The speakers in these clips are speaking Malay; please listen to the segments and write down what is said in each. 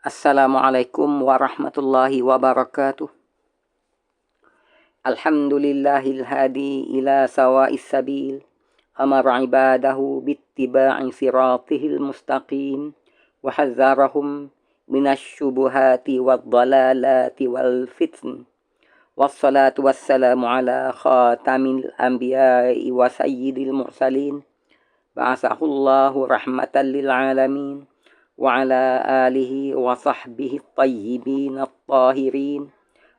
Assalamualaikum warahmatullahi wabarakatuh. Alhamdulillahil hadi ila sawa'is sabil. Amara ibadahu bittiba'i siratihil mustaqim. Wa hazzarahum minasyubuhati waddalalati wal fitn. Wassalatu wassalamu ala khatamil anbiya'i wa sayyidil mursalin. Ba'asahullahu rahmatan lil alamin. وعلى آله وصحبه الطيبين الطاهرين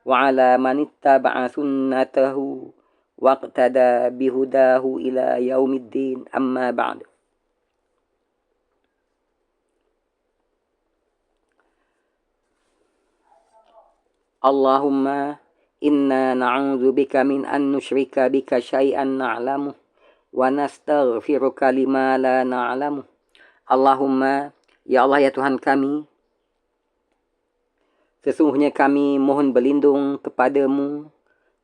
وعلى من اتبع سنته واقتدى بهداه إلى يوم الدين أما بعد. اللهم إنا نعوذ بك من أن نشرك بك شيئا نعلمه ونستغفرك لما لا نعلمه. Allahumma, ya Allah ya Tuhan kami, sesungguhnya kami mohon berlindung kepadamu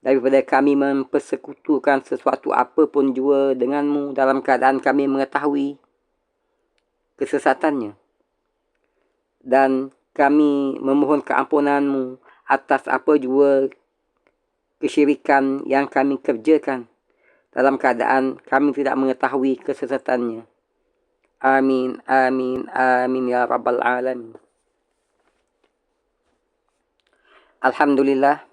daripada kami mempersekutukan sesuatu apapun jua denganmu dalam keadaan kami mengetahui kesesatannya. Dan kami memohon keampunanmu atas apa jua kesyirikan yang kami kerjakan dalam keadaan kami tidak mengetahui kesesatannya. Amin, amin, amin ya Rabbal Alamin. Alhamdulillah,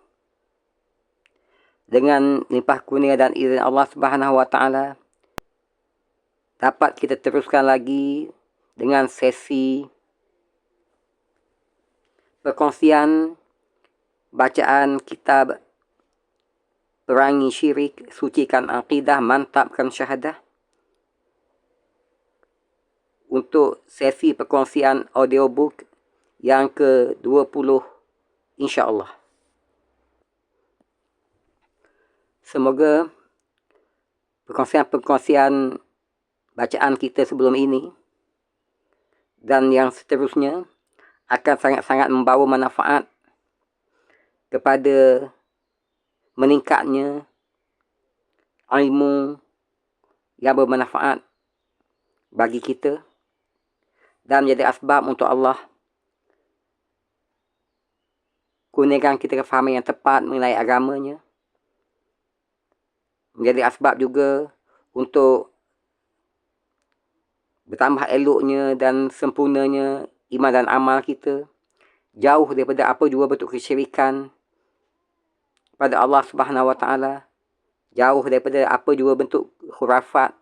dengan limpah kurnia dan izin Allah Subhanahu wa Ta'ala, dapat kita teruskan lagi dengan sesi perkongsian bacaan kitab Perangi Syirik, Sucikan Aqidah, Mantapkan Syahadah. Untuk sesi perkongsian audiobook yang ke-20 insya-Allah. Semoga perkongsian bacaan kita sebelum ini dan yang seterusnya akan sangat-sangat membawa manfaat kepada meningkatnya ilmu yang bermanfaat bagi kita dan menjadi asbab untuk Allah kurniakan kita kefahaman yang tepat mengenai agamanya. Menjadi asbab juga untuk bertambah eloknya dan sempurnanya iman dan amal kita. Jauh daripada apa jua bentuk kesyirikan pada Allah Subhanahu wa Ta'ala. Jauh daripada apa jua bentuk khurafat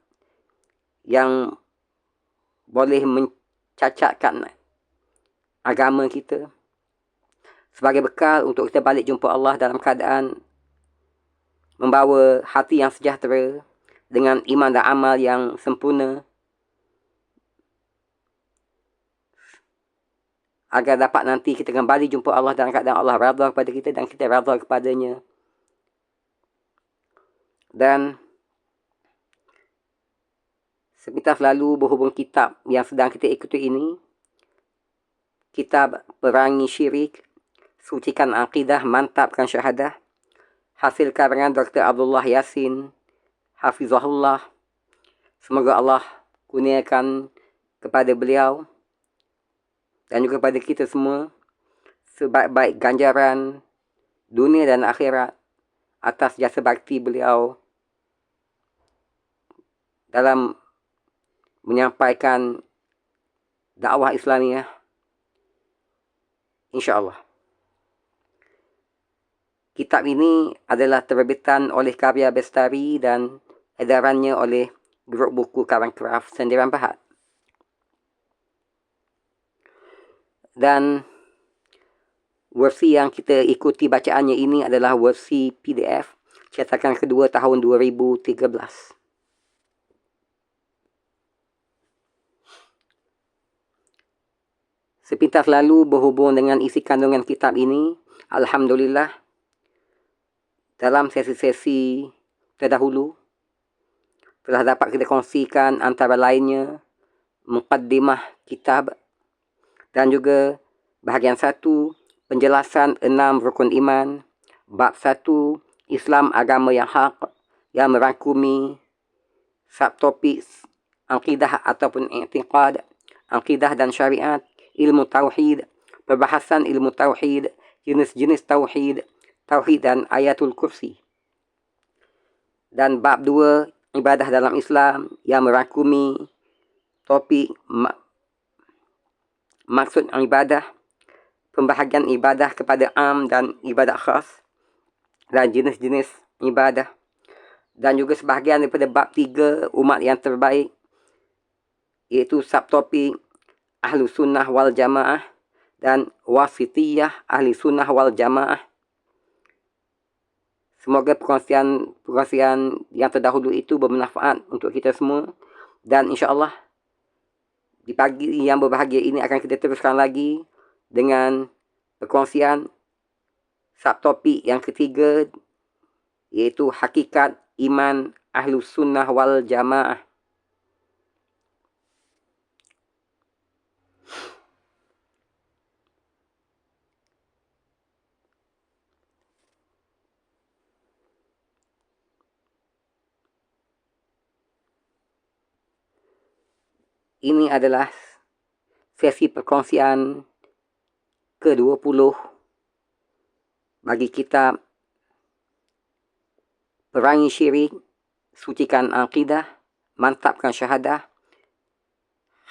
yang boleh mencacatkan agama kita, sebagai bekal untuk kita balik jumpa Allah dalam keadaan membawa hati yang sejahtera dengan iman dan amal yang sempurna, agar dapat nanti kita kembali jumpa Allah dalam keadaan Allah redha kepada kita dan kita redha kepadanya. Dan sepintas lalu berhubung kitab yang sedang kita ikuti ini, kitab Perangi Syirik, Sucikan Aqidah, Mantapkan Syahadah, hasil karangan Dr. Abdullah Yasin Hafizahullah. Semoga Allah kurniakan kepada beliau dan juga kepada kita semua sebaik-baik ganjaran dunia dan akhirat atas jasa bakti beliau dalam menyampaikan dakwah Islamiah, insya-Allah. Kitab ini adalah terbitan oleh Karya Bestari dan edarannya oleh Grup Buku Karang Kraf Sendiran Berhad. Dan versi yang kita ikuti bacaannya ini adalah versi PDF cetakan kedua tahun 2013. Sepintas lalu berhubung dengan isi kandungan kitab ini, alhamdulillah, dalam sesi-sesi terdahulu telah dapat kita kongsikan antara lainnya muqaddimah kitab dan juga bahagian 1 penjelasan 6 rukun iman, bab 1 Islam agama yang hak yang merangkumi subtopik akidah ataupun i'tiqad, akidah dan syariat, ilmu tauhid, perbahasan ilmu tauhid, jenis-jenis tauhid, tauhid dan ayatul kursi. Dan bab 2, ibadah dalam Islam yang merangkumi topik maksud ibadah, pembahagian ibadah kepada am dan ibadah khas, dan jenis-jenis ibadah. Dan juga sebahagian daripada bab 3, umat yang terbaik, iaitu subtopik Ahlu Sunnah wal Jamaah dan Wasitiyah Ahli Sunnah wal Jamaah. Semoga perkongsian yang terdahulu itu bermanfaat untuk kita semua. Dan insyaAllah di pagi yang berbahagia ini akan kita teruskan lagi dengan perkongsian subtopik yang ketiga, iaitu hakikat iman Ahlus Sunnah wal Jamaah. Ini adalah sesi perkongsian ke-20 bagi kitab Perangi Syirik, Sucikan Aqidah, Mantapkan Syahadah,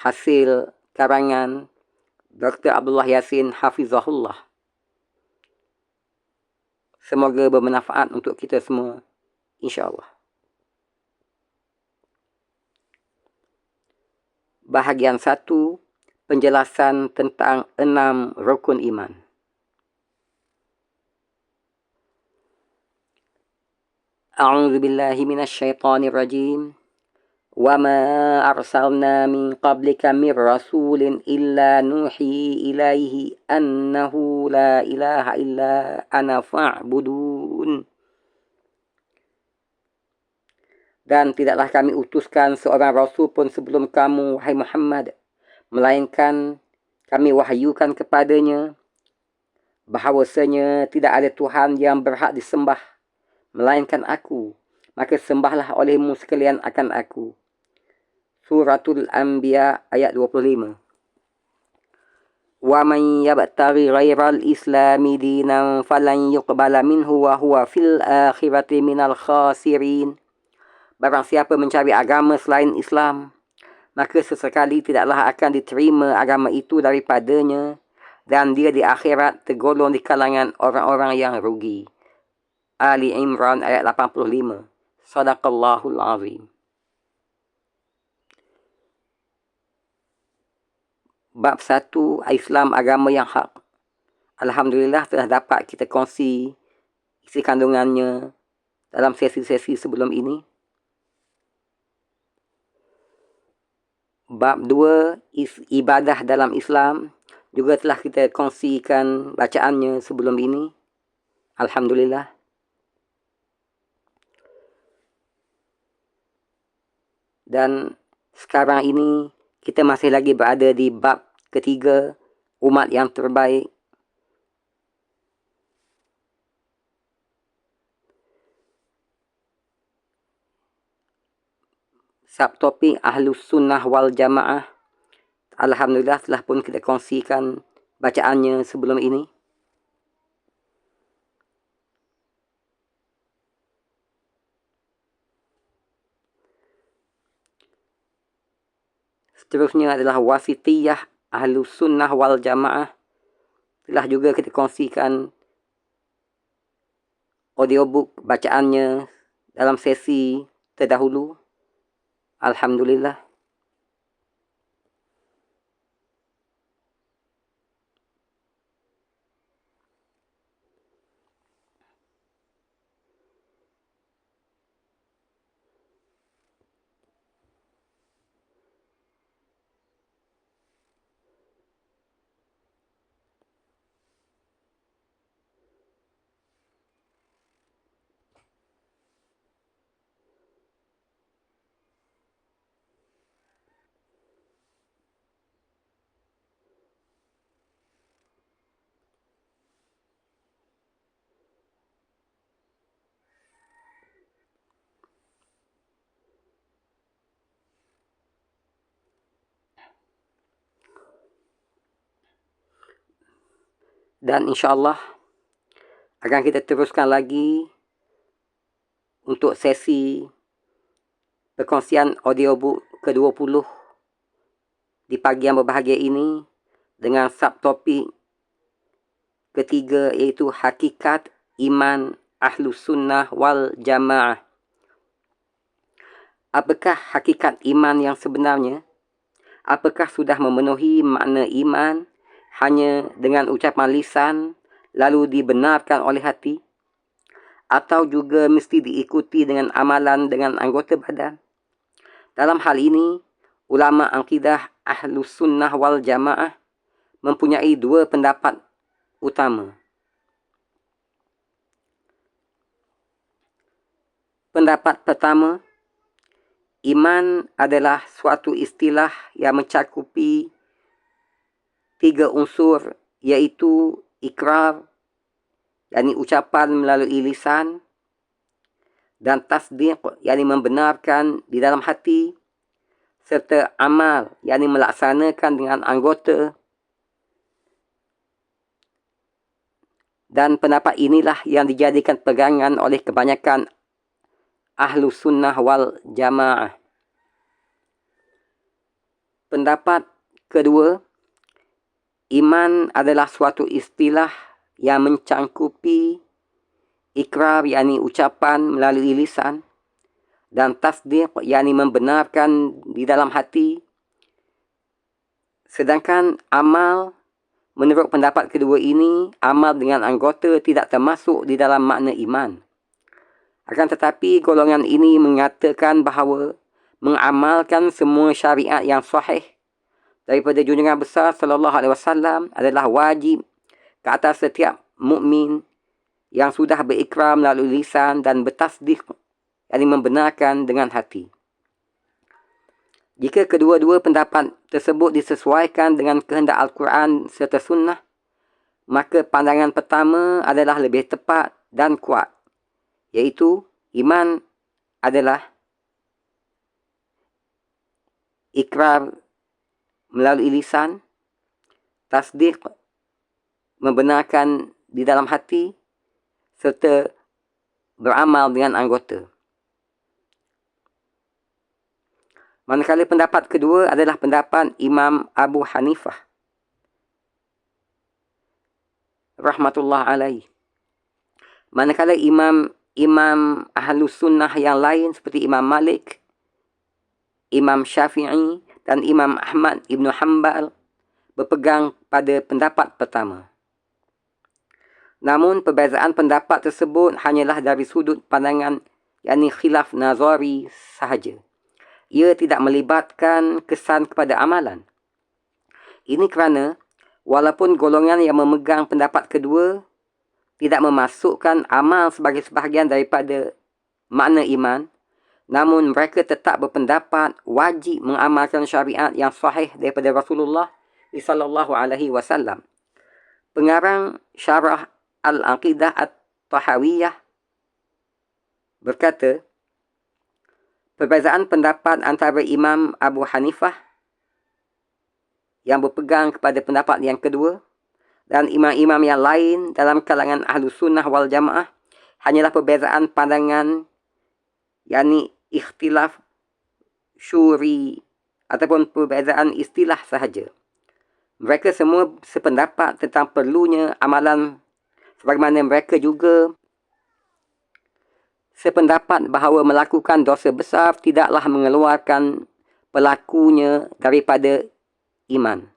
hasil karangan Dr. Abdullah Yasin Hafizahullah. Semoga bermanfaat untuk kita semua, insyaAllah. Bahagian 1, penjelasan tentang 6 rukun iman. A'udzu billahi minasyaitonir rajim. Wa ma arsalna min qablika mir rasulin illa nuhi ilaihi annahu la ilaha illa ana fa'budun. Dan tidaklah kami utuskan seorang rasul pun sebelum kamu, wahai Muhammad, melainkan kami wahyukan kepadanya bahawasanya tidak ada Tuhan yang berhak disembah melainkan aku, maka sembahlah olehmu sekalian akan aku. Suratul Anbiya ayat 25. Wa man yabtaghi ghairal islami dinan falan yuqbala minhu wa huwa fil akhirati minal khasirin. Barang siapa mencari agama selain Islam, maka sesekali tidaklah akan diterima agama itu daripadanya, dan dia di akhirat tergolong di kalangan orang-orang yang rugi. Ali Imran ayat 85. Sadaqallahul Azim. Bab 1, Islam agama yang hak. Alhamdulillah telah dapat kita kongsi isi kandungannya dalam sesi-sesi sebelum ini. Bab 2, ibadah dalam Islam, juga telah kita kongsikan bacaannya sebelum ini. Alhamdulillah. Dan sekarang ini kita masih lagi berada di bab ketiga, umat yang terbaik. Subtopik Ahlus Sunnah wal Jamaah. Alhamdulillah telah pun kita kongsikan bacaannya sebelum ini. Seterusnya adalah Wasitiyah Ahlus Sunnah wal Jamaah. Telah juga kita kongsikan audiobook bacaannya dalam sesi terdahulu. Alhamdulillah. Dan insyaAllah akan kita teruskan lagi untuk sesi perkongsian audiobook ke-20 di pagi yang berbahagia ini dengan subtopik ketiga, iaitu hakikat iman Ahlus Sunnah wal Jamaah. Apakah hakikat iman yang sebenarnya? Apakah sudah memenuhi makna iman hanya dengan ucapan lisan lalu dibenarkan oleh hati? Atau juga mesti diikuti dengan amalan dengan anggota badan? Dalam hal ini, ulama akidah Ahlus Sunnah wal Jamaah mempunyai dua pendapat utama. Pendapat pertama, iman adalah suatu istilah yang mencakupi tiga unsur, iaitu ikrar, yakni ucapan melalui lisan, dan tasdiq, yakni membenarkan di dalam hati, serta amal, yakni melaksanakan dengan anggota. Dan pendapat inilah yang dijadikan pegangan oleh kebanyakan Ahlus Sunnah wal Jamaah. Pendapat kedua, iman adalah suatu istilah yang mencangkupi ikrar, yakni ucapan melalui lisan, dan tasdiq, yakni membenarkan di dalam hati. Sedangkan amal, menurut pendapat kedua ini, amal dengan anggota tidak termasuk di dalam makna iman. Akan tetapi, golongan ini mengatakan bahawa mengamalkan semua syariat yang sahih daripada junjungan besar sallallahu alaihi wasallam adalah wajib ke atas setiap mukmin yang sudah berikrar melalui lisan dan bertasdik, yakni membenarkan dengan hati. Jika kedua-dua pendapat tersebut disesuaikan dengan kehendak Al-Quran serta Sunnah, maka pandangan pertama adalah lebih tepat dan kuat, iaitu iman adalah ikrar melalui lisan, tasdik, membenarkan di dalam hati, serta beramal dengan anggota. Manakala pendapat kedua adalah pendapat Imam Abu Hanifah rahmatullah alaih. Manakala imam Ahlus Sunnah yang lain seperti Imam Malik, Imam Syafi'i dan Imam Ahmad Ibn Hanbal berpegang pada pendapat pertama. Namun perbezaan pendapat tersebut hanyalah dari sudut pandangan, yakni khilaf nazari sahaja. Ia tidak melibatkan kesan kepada amalan. Ini kerana walaupun golongan yang memegang pendapat kedua tidak memasukkan amal sebagai sebahagian daripada makna iman, namun mereka tetap berpendapat wajib mengamalkan syariat yang sahih daripada Rasulullah sallallahu alaihi wasallam. Pengarang Syarah Al-Aqidah At-Tahawiyah berkata, perbezaan pendapat antara Imam Abu Hanifah yang berpegang kepada pendapat yang kedua dan imam-imam yang lain dalam kalangan Ahlus Sunnah wal Jamaah hanyalah perbezaan pandangan, yakni ikhtilaf syuri ataupun perbezaan istilah sahaja. Mereka semua sependapat tentang perlunya amalan, sebagaimana mereka juga sependapat bahawa melakukan dosa besar tidaklah mengeluarkan pelakunya daripada iman.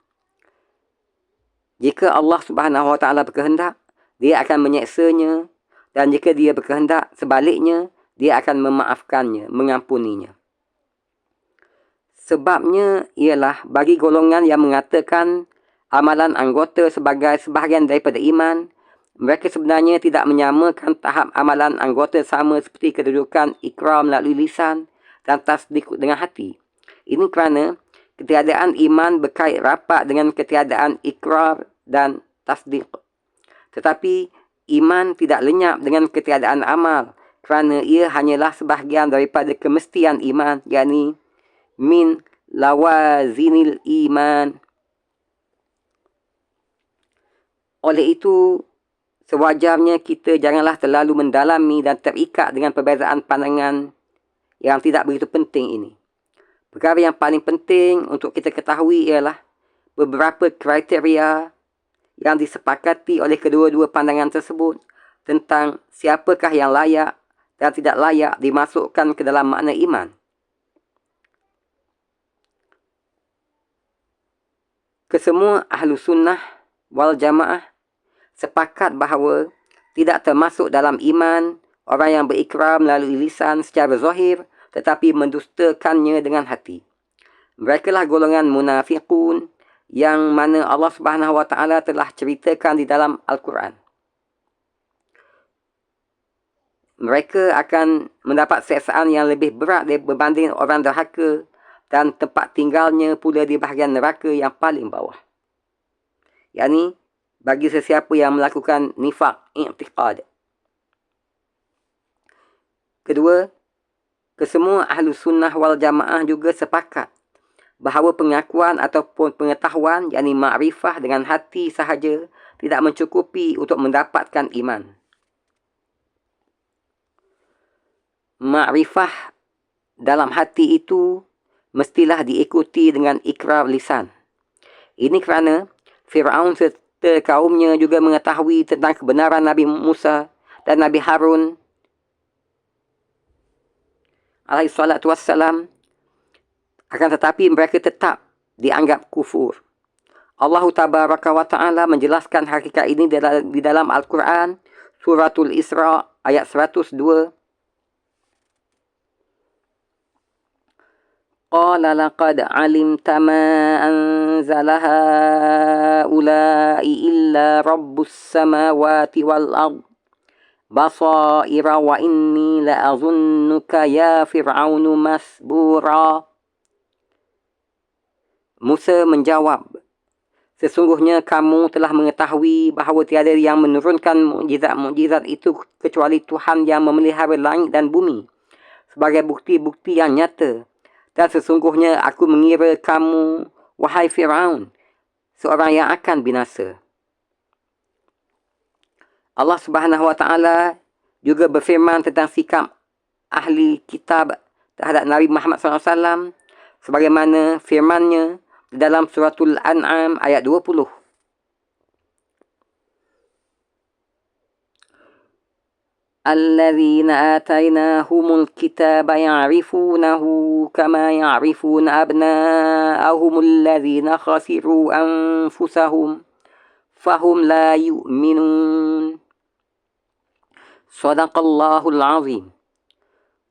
Jika Allah Subhanahu Wa Taala berkehendak, dia akan menyeksanya, dan jika dia berkehendak sebaliknya, dia akan memaafkannya, mengampuninya. Sebabnya ialah bagi golongan yang mengatakan amalan anggota sebagai sebahagian daripada iman, mereka sebenarnya tidak menyamakan tahap amalan anggota sama seperti kedudukan ikrar melalui lisan dan tasdik dengan hati. Ini kerana ketiadaan iman berkait rapat dengan ketiadaan ikrar dan tasdik. Tetapi iman tidak lenyap dengan ketiadaan amal, kerana ia hanyalah sebahagian daripada kemestian iman, yakni min lawazinil iman. Oleh itu, sewajarnya kita janganlah terlalu mendalami dan terikat dengan perbezaan pandangan yang tidak begitu penting ini. Perkara yang paling penting untuk kita ketahui ialah beberapa kriteria yang disepakati oleh kedua-dua pandangan tersebut tentang siapakah yang layak dan tidak layak dimasukkan ke dalam makna iman. Kesemua ahlu sunnah wal jamaah sepakat bahawa tidak termasuk dalam iman orang yang berikrar melalui lisan secara zahir tetapi mendustakannya dengan hati. Mereka lah golongan munafiqun yang mana Allah Subhanahu Wa Taala telah ceritakan di dalam Al-Quran. Mereka akan mendapat siksaan yang lebih berat berbanding orang derhaka dan tempat tinggalnya pula di bahagian neraka yang paling bawah. yakni bagi sesiapa yang melakukan nifaq i'tiqad. Kedua, kesemua ahlu sunnah wal jamaah juga sepakat bahawa pengakuan ataupun pengetahuan yakni ma'rifah dengan hati sahaja tidak mencukupi untuk mendapatkan iman. Ma'rifah dalam hati itu mestilah diikuti dengan ikrar lisan. Ini kerana Fir'aun serta kaumnya juga mengetahui tentang kebenaran Nabi Musa dan Nabi Harun alaihi salatu wassalam, akan tetapi mereka tetap dianggap kufur. Allah Tabaraka wa Ta'ala menjelaskan hakikat ini di dalam Al-Quran, Suratul Isra ayat 102. Qala laqad alimta ma anzala haula'i illa rabbus samawati wal ard basaira wa inni la'azunnuka ya fir'aunu masbura. Musa menjawab, sesungguhnya kamu telah mengetahui bahawa tiada yang menurunkan mukjizat-mukjizat itu kecuali Tuhan yang memelihara langit dan bumi sebagai bukti-bukti yang nyata. Dan sesungguhnya aku mengira kamu, wahai Fir'aun, seorang yang akan binasa. Allah Subhanahu Wa Ta'ala juga berfirman tentang sikap ahli kitab terhadap Nabi Muhammad SAW sebagaimana firman-Nya dalam suratul An'am ayat 20. Alladzina atainahumul kitaba ya'rifunahu kama ya'rifuna abna'ahumul ladzina khasiru anfusahum fahum la yu'minun. Sadaqallahul azim.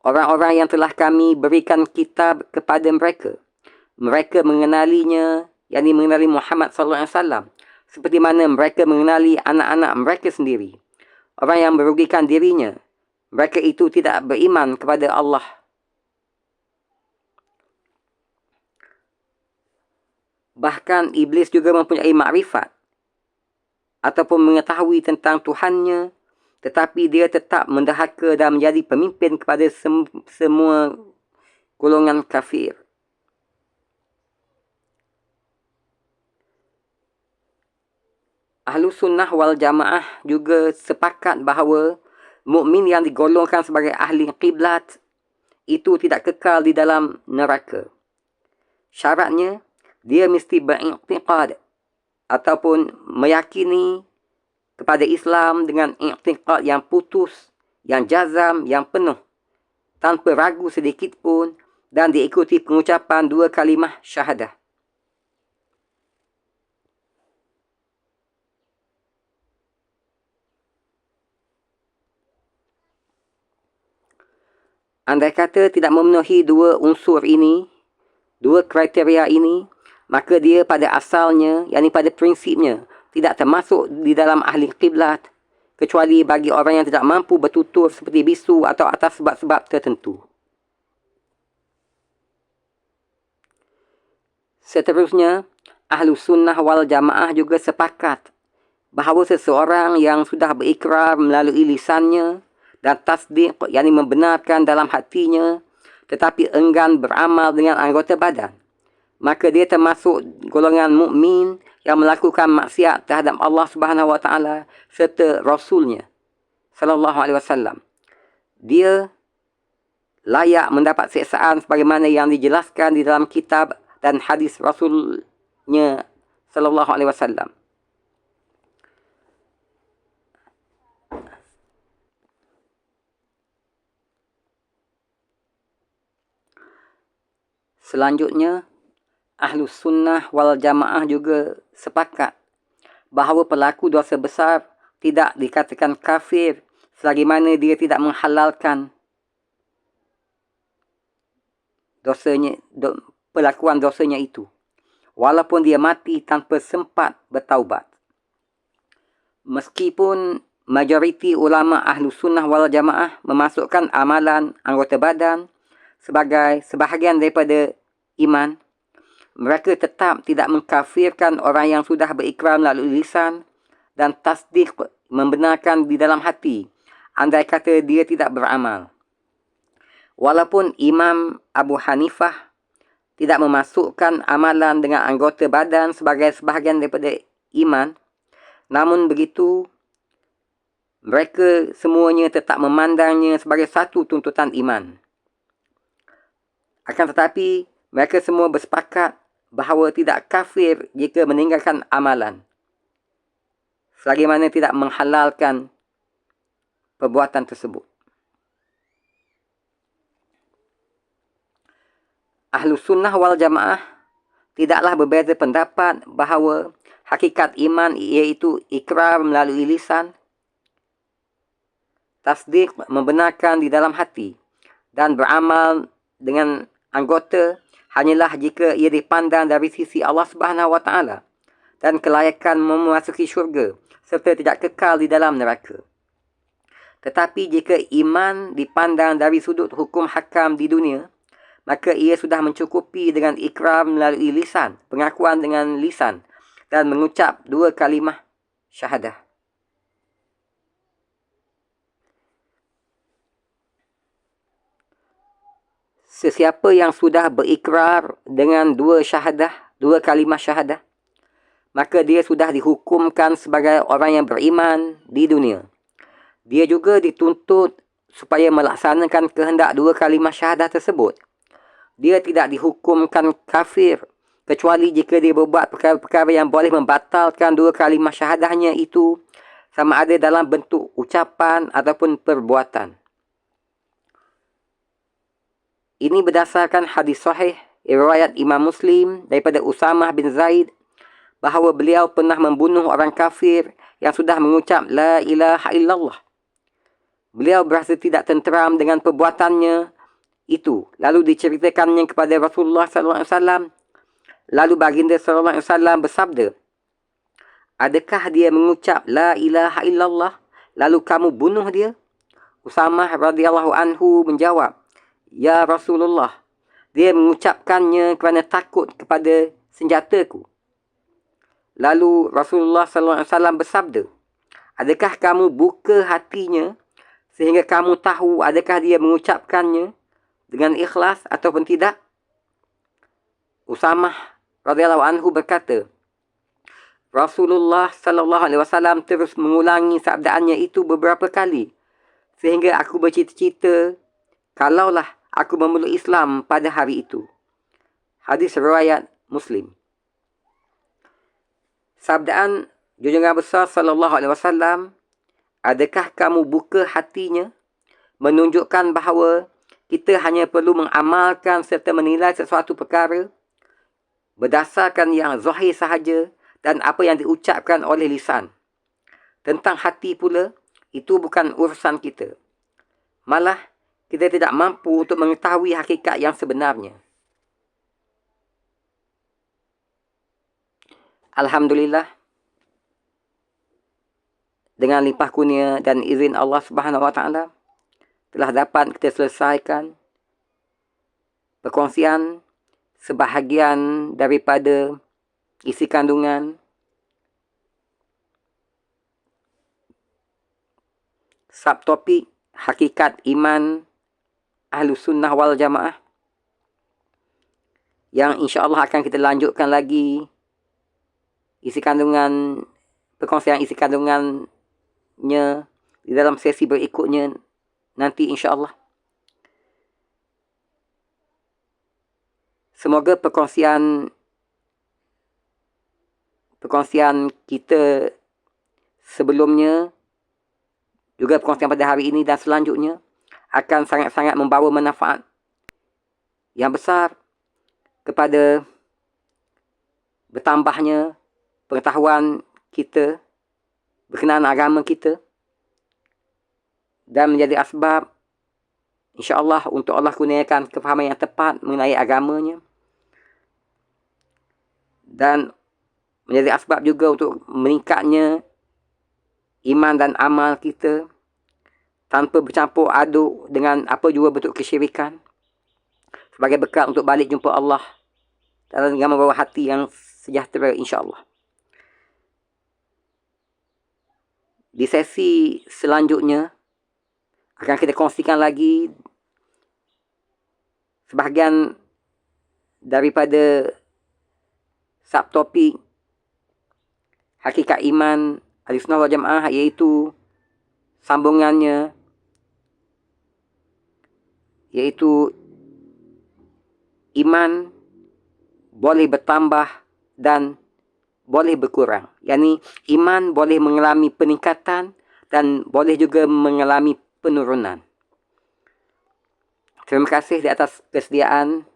Orang-orang yang telah kami berikan kitab kepada mereka, mereka mengenalinya, yakni mengenali Muhammad SAW, seperti mana mereka mengenali anak-anak mereka sendiri. Orang yang merugikan dirinya, mereka itu tidak beriman kepada Allah. Bahkan iblis juga mempunyai makrifat ataupun mengetahui tentang Tuhannya, tetapi dia tetap mendahaka dan menjadi pemimpin kepada semua golongan kafir. Ahlu sunnah wal jamaah juga sepakat bahawa mukmin yang digolongkan sebagai ahli qiblat itu tidak kekal di dalam neraka. Syaratnya, dia mesti beriktiqad ataupun meyakini kepada Islam dengan iktiqad yang putus, yang jazam, yang penuh, tanpa ragu sedikit pun, dan diikuti pengucapan 2 kalimah syahadah. Andai kata tidak memenuhi 2 unsur ini, 2 kriteria ini, maka dia pada asalnya, yakni pada prinsipnya, tidak termasuk di dalam ahli qiblat, kecuali bagi orang yang tidak mampu bertutur seperti bisu atau atas sebab-sebab tertentu. Seterusnya, ahlu sunnah wal jamaah juga sepakat bahawa seseorang yang sudah berikrar melalui lisannya dan tasdik, yakni membenarkan dalam hatinya, tetapi enggan beramal dengan anggota badan, maka dia termasuk golongan mukmin yang melakukan maksiat terhadap Allah Subhanahu Wa Taala serta Rasulnya sallallahu alaihi wasallam, dia layak mendapat siksaan sebagaimana yang dijelaskan di dalam kitab dan hadis Rasulnya sallallahu alaihi wasallam. Selanjutnya, Ahlus Sunnah wal Jamaah juga sepakat bahawa pelaku dosa besar tidak dikatakan kafir selagi mana dia tidak menghalalkan pelakuan dosanya itu, walaupun dia mati tanpa sempat bertaubat. Meskipun majoriti ulama Ahlus Sunnah wal Jamaah memasukkan amalan anggota badan sebagai sebahagian daripada iman, mereka tetap tidak mengkafirkan orang yang sudah berikrar melalui lisan dan tasdik membenarkan di dalam hati, andai kata dia tidak beramal. Walaupun Imam Abu Hanifah tidak memasukkan amalan dengan anggota badan sebagai sebahagian daripada iman, namun begitu, mereka semuanya tetap memandangnya sebagai satu tuntutan iman. Akan tetapi, mereka semua bersepakat bahawa tidak kafir jika meninggalkan amalan, selagi mana tidak menghalalkan perbuatan tersebut. Ahlus Sunnah wal Jamaah tidaklah berbeza pendapat bahawa hakikat iman iaitu ikrar melalui lisan, tasdik membenarkan di dalam hati, dan beramal dengan anggota hanyalah jika ia dipandang dari sisi Allah Subhanahu Wa Taala dan kelayakan memasuki syurga serta tidak kekal di dalam neraka. Tetapi jika iman dipandang dari sudut hukum hakam di dunia, maka ia sudah mencukupi dengan ikrar melalui lisan, pengakuan dengan lisan, dan mengucap 2 kalimah syahadah. Sesiapa yang sudah berikrar dengan 2 kalimah syahadah, maka dia sudah dihukumkan sebagai orang yang beriman di dunia. Dia juga dituntut supaya melaksanakan kehendak 2 kalimah syahadah tersebut. Dia tidak dihukumkan kafir kecuali jika dia berbuat perkara-perkara yang boleh membatalkan 2 kalimah syahadahnya itu, sama ada dalam bentuk ucapan ataupun perbuatan. Ini berdasarkan hadis sahih riwayat Imam Muslim daripada Usamah bin Zaid bahawa beliau pernah membunuh orang kafir yang sudah mengucap La ilaha illallah. Beliau berasa tidak tenteram dengan perbuatannya itu, lalu diceritakannya kepada Rasulullah sallallahu alaihi wasallam. Lalu baginda sallallahu alaihi wasallam bersabda, "Adakah dia mengucap La ilaha illallah lalu kamu bunuh dia?" Usamah radhiyallahu anhu menjawab, "Ya Rasulullah, dia mengucapkannya kerana takut kepada senjataku." Lalu Rasulullah sallallahu alaihi wasallam bersabda, "Adakah kamu buka hatinya sehingga kamu tahu adakah dia mengucapkannya dengan ikhlas ataupun tidak?" Usamah radhiyallahu anhu berkata, Rasulullah sallallahu alaihi wasallam terus mengulangi sabdaannya itu beberapa kali sehingga aku bercita-cita kalaulah aku memeluk Islam pada hari itu. Hadis riwayat Muslim. Sabdaan junjungan besar sallallahu alaihi wasallam, adakah kamu buka hatinya, menunjukkan bahawa kita hanya perlu mengamalkan serta menilai sesuatu perkara berdasarkan yang zahir sahaja dan apa yang diucapkan oleh lisan. Tentang hati pula, itu bukan urusan kita. Malah, kita tidak mampu untuk mengetahui hakikat yang sebenarnya. Alhamdulillah, dengan limpah kurnia dan izin Allah Subhanahu Wa Taala, telah dapat kita selesaikan perkongsian sebahagian daripada isi kandungan subtopik hakikat iman Ahlus Sunnah wal Jamaah, yang insya-Allah akan kita lanjutkan lagi perkongsian isi kandungannya di dalam sesi berikutnya nanti insya-Allah. Semoga perkongsian kita sebelumnya, juga perkongsian pada hari ini dan selanjutnya akan sangat-sangat membawa manfaat yang besar kepada bertambahnya pengetahuan kita berkenaan agama kita, dan menjadi asbab insya-Allah untuk Allah kurniakan kefahaman yang tepat mengenai agamanya, dan menjadi asbab juga untuk meningkatnya iman dan amal kita tanpa bercampur aduk dengan apa jua bentuk kesyirikan, sebagai bekal untuk balik jumpa Allah dengan membawa hati yang sejahtera insya-Allah. Di sesi selanjutnya akan kita kongsikan lagi sebahagian daripada subtopik hakikat iman Ahlussunnah wal Jamaah, iaitu sambungannya, yaitu iman boleh bertambah dan boleh berkurang. Yani iman boleh mengalami peningkatan dan boleh juga mengalami penurunan. Terima kasih di atas kesediaan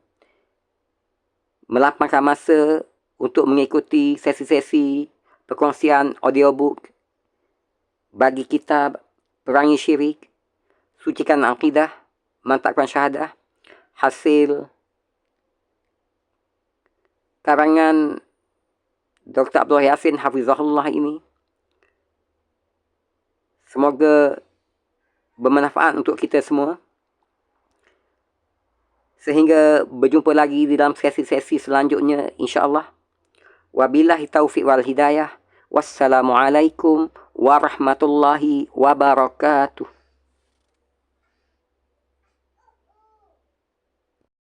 melapangkan masa untuk mengikuti sesi-sesi perkongsian audiobook bagi kitab Perangi Syirik, Sucikan Akidah, Mantapkan Syahadah, hasil karangan Dr. Abdullah Yasin Hafizahullah ini. Semoga bermanfaat untuk kita semua. Sehingga berjumpa lagi di dalam sesi-sesi selanjutnya insya-Allah. Wabillahi taufiq wal hidayah. Wassalamualaikum warahmatullahi wabarakatuh.